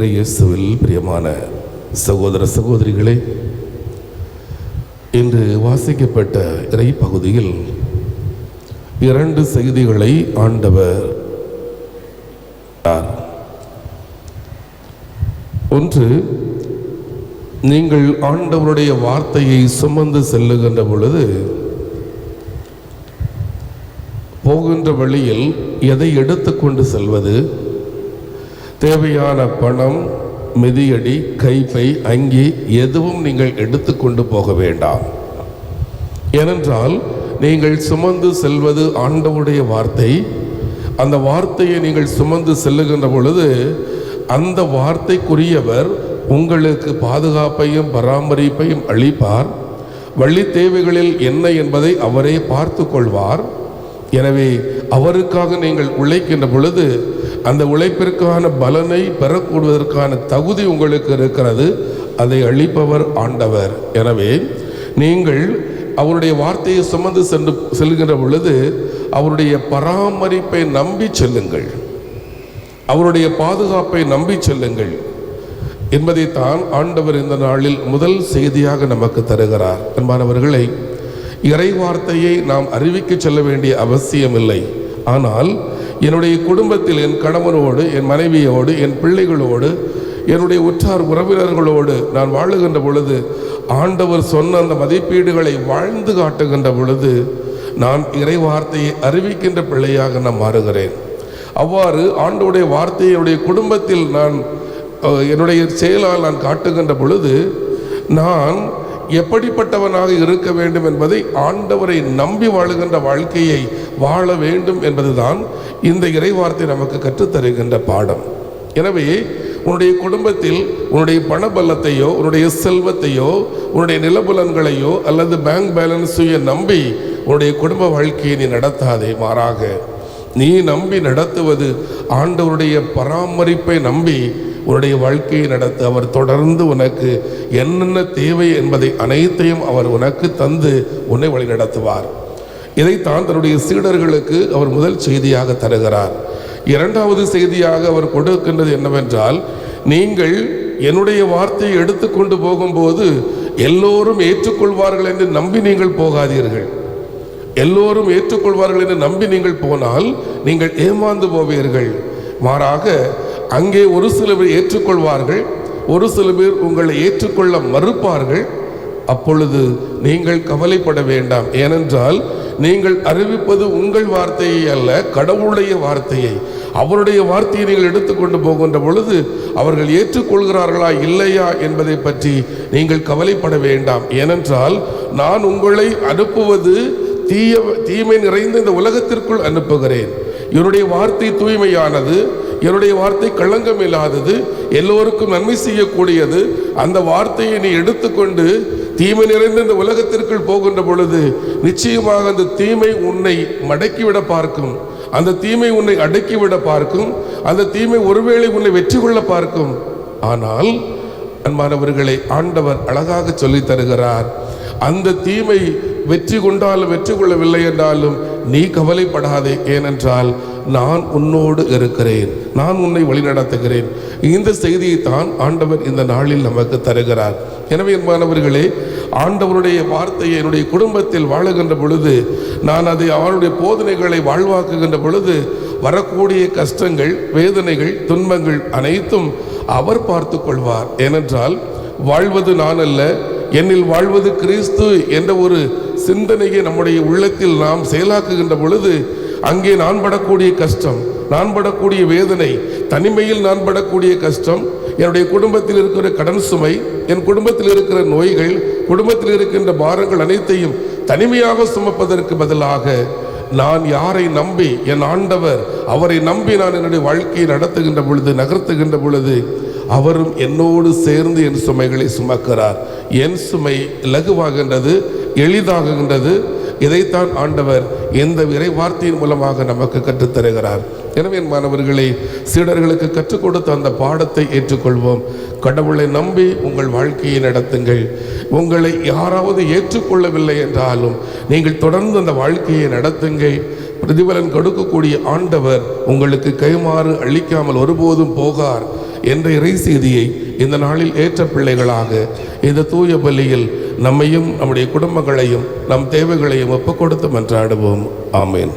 இயேசுவில் பிரியமான சகோதர சகோதரிகளே, இன்று வாசிக்கப்பட்ட இறை பகுதியில் 2 செய்திகளை ஆண்டவர். ஒன்று, நீங்கள் ஆண்டவருடைய வார்த்தையை சுமந்து செல்லுகின்ற பொழுது போகின்ற வழியில் எதை எடுத்துக்கொண்டு செல்வது, தேவையான பணம், மிதியடி, கைப்பை, அங்கி எதுவும் நீங்கள் எடுத்துக்கொண்டு போக வேண்டாம். ஏனென்றால் நீங்கள் சுமந்து செல்வது ஆண்டவருடைய வார்த்தை. அந்த வார்த்தையை நீங்கள் சுமந்து செல்லுகின்ற பொழுது அந்த வார்த்தைக்குரியவர் உங்களுக்கு பாதுகாப்பையும் பராமரிப்பையும் அளிப்பார். வழி தேவைகளில் என்ன என்பதை அவரே பார்த்து கொள்வார். எனவே அவருக்காக நீங்கள் உழைக்கின்ற பொழுது அந்த உழைப்பிற்கான பலனை பெறக்கூடுவதற்கான தகுதி உங்களுக்கு இருக்கிறது. அதை அளிப்பவர் ஆண்டவர். எனவே நீங்கள் அவருடைய வார்த்தையை சுமந்து செல்கின்ற பொழுது அவருடைய பராமரிப்பை நம்பி செல்லுங்கள், அவருடைய பாதுகாப்பை நம்பி செல்லுங்கள் என்பதைத்தான் ஆண்டவர் இந்த நாளில் முதல் செய்தியாக நமக்கு தருகிறார். அன்பானவர்களை, இறை வார்த்தையை நாம் அறிவிக்க செல்ல வேண்டிய அவசியமில்லை. ஆனால் என்னுடைய குடும்பத்தில் என் கணவனோடு, என் மனைவியோடு, என் பிள்ளைகளோடு, என்னுடைய உற்றார் உறவினர்களோடு நான் வாழுகின்ற பொழுது ஆண்டவர் சொன்ன அந்த மதிப்பீடுகளை வாழ்ந்து காட்டுகின்ற பொழுது நான் இறை வார்த்தையை அறிவிக்கின்ற பிள்ளையாக நான் மாறுகிறேன். அவ்வாறு ஆண்டவருடைய வார்த்தையை என்னுடைய குடும்பத்தில் நான் என்னுடைய செயலால் நான் காட்டுகின்ற பொழுது நான் எப்படிப்பட்டவனாக இருக்க வேண்டும் என்பதை, ஆண்டவரை நம்பி வாழுகின்ற வாழ்க்கையை வாழ வேண்டும் என்பதுதான் இந்த இறை வார்த்தை நமக்கு கற்றுத்தருகின்ற பாடம். எனவே உன்னுடைய குடும்பத்தில் உன்னுடைய பண பலத்தையோ, உன்னுடைய செல்வத்தையோ, உன்னுடைய நிலபுலன்களையோ அல்லது பேங்க் பேலன்ஸையோ நம்பி உன்னுடைய குடும்ப வாழ்க்கையை நீ நடத்தாதே. மாறாக நீ நம்பி நடத்துவது ஆண்டவருடைய பராமரிப்பை நம்பி உன்னுடைய வாழ்க்கையை நடத்த அவர் தொடர்ந்து உனக்கு என்னென்ன தேவை என்பதை அனைத்தையும் அவர் உனக்கு தந்து உன்னை வழி நடத்துவார். இதைத்தான் தன்னுடைய சீடர்களுக்கு அவர் முதல் செய்தியாக தருகிறார். 2வது செய்தியாக அவர் கொடுக்கின்றது என்னவென்றால், நீங்கள் என்னுடைய வார்த்தையை எடுத்துக்கொண்டு போகும்போது எல்லோரும் ஏற்றுக்கொள்வார்கள் என்று நம்பி நீங்கள் போகாதீர்கள். எல்லோரும் ஏற்றுக்கொள்வார்கள் என்று நம்பி நீங்கள் போனால் நீங்கள் ஏமாந்து போவீர்கள். மாறாக அங்கே ஒரு சில பேர் ஏற்றுக்கொள்வார்கள், ஒரு சில பேர் உங்களை ஏற்றுக்கொள்ள மறுப்பார்கள். அப்பொழுது நீங்கள் கவலைப்பட வேண்டாம். ஏனென்றால் நீங்கள் அறிவிப்பது உங்கள் வார்த்தையை அல்ல, கடவுளுடைய வார்த்தையை. அவருடைய வார்த்தையை நீங்கள் எடுத்துக்கொண்டு போகின்ற பொழுது அவர்கள் ஏற்றுக்கொள்கிறார்களா இல்லையா என்பதை பற்றி நீங்கள் கவலைப்பட வேண்டாம். ஏனென்றால் நான் உங்களை அனுப்புவது தீமை நிறைந்த இந்த உலகத்திற்குள் அனுப்புகிறேன். என்னுடைய வார்த்தை தூய்மையானது, என்னுடைய வார்த்தை களங்கம் இல்லாதது, எல்லோருக்கும் நன்மை செய்யக்கூடியது. அந்த வார்த்தையை நீ எடுத்துக்கொண்டு தீமை நிறைந்த இந்த உலகத்திற்குள் போகின்ற பொழுது நிச்சயமாக அந்த தீமை உன்னை மடக்கிவிட பார்க்கும், அந்த தீமை உன்னை அடக்கிவிட பார்க்கும், அந்த தீமை ஒருவேளை உன்னை வெற்றி கொள்ள பார்க்கும். ஆனால் அன்பானவர்களை, ஆண்டவர் அழகாக சொல்லி தருகிறார், அந்த தீமை வெற்றி கொண்டாலும் வெற்றி கொள்ளவில்லை என்றாலும் நீ கவலைப்படாதே. ஏனென்றால் நான் உன்னோடு இருக்கிறேன், நான் உன்னை வழிநடத்துகிறேன். இந்த செய்தியை தான் ஆண்டவர் இந்த நாளில் நமக்கு தருகிறார். எனவே என்பானவர்களே, ஆண்டவருடைய வார்த்தையை என்னுடைய குடும்பத்தில் வாழுகின்ற பொழுது, நான் அதை அவருடைய போதனைகளை வாழ்வாக்குகின்ற பொழுது வரக்கூடிய கஷ்டங்கள், வேதனைகள், துன்பங்கள் அனைத்தும் அவர் பார்த்து கொள்வார். ஏனென்றால் வாழ்வது நான் அல்ல, என்னில் வாழ்வது கிறிஸ்து என்ற ஒரு சிந்தனையை நம்முடைய உள்ளத்தில் நாம் செயலாக்குகின்ற பொழுது அங்கே நான் படக்கூடிய கஷ்டம், நான் படக்கூடிய வேதனை, தனிமையில் நான் படக்கூடிய கஷ்டம், என்னுடைய குடும்பத்தில் இருக்கிற கடன் சுமை, என் குடும்பத்தில் இருக்கிற நோய்கள், குடும்பத்தில் இருக்கின்ற பாரங்கள் அனைத்தையும் தனிமையாக சுமப்பதற்கு பதிலாக நான் யாரை நம்பி, என் ஆண்டவர், அவரை நம்பி நான் என்னுடைய வாழ்க்கையை நடத்துகின்ற பொழுது, நகர்த்துகின்ற பொழுது அவரும் என்னோடு சேர்ந்து என் சுமைகளை சுமக்கிறார். என் சுமை இலகுவாகின்றது, எளிதாகுகின்றது. இதைத்தான் ஆண்டவர் இந்த இறை வார்த்தையின் மூலமாக நமக்கு கற்றுத்தருகிறார். எனவே என் மாணவர்களை, சீடர்களுக்கு கற்றுக் கொடுத்த அந்த பாடத்தை ஏற்றுக்கொள்வோம். கடவுளை நம்பி உங்கள் வாழ்க்கையை நடத்துங்கள். உங்களை யாராவது ஏற்றுக்கொள்ளவில்லை என்றாலும் நீங்கள் தொடர்ந்து அந்த வாழ்க்கையை நடத்துங்கள். பிரதிபலன் கொடுக்கக்கூடிய ஆண்டவர் உங்களுக்கு கைமாறு அளிக்காமல் ஒருபோதும் போகார் என்ற இறை செய்தியை இந்த நாளில் ஏற்ற பிள்ளைகளாக இந்த தூய பலியில் நம்மையும் நம்முடைய குடும்பங்களையும் நம் தேவைகளையும் ஒப்புக் கொடுத்து மன்றாடுவோம். ஆமேன்.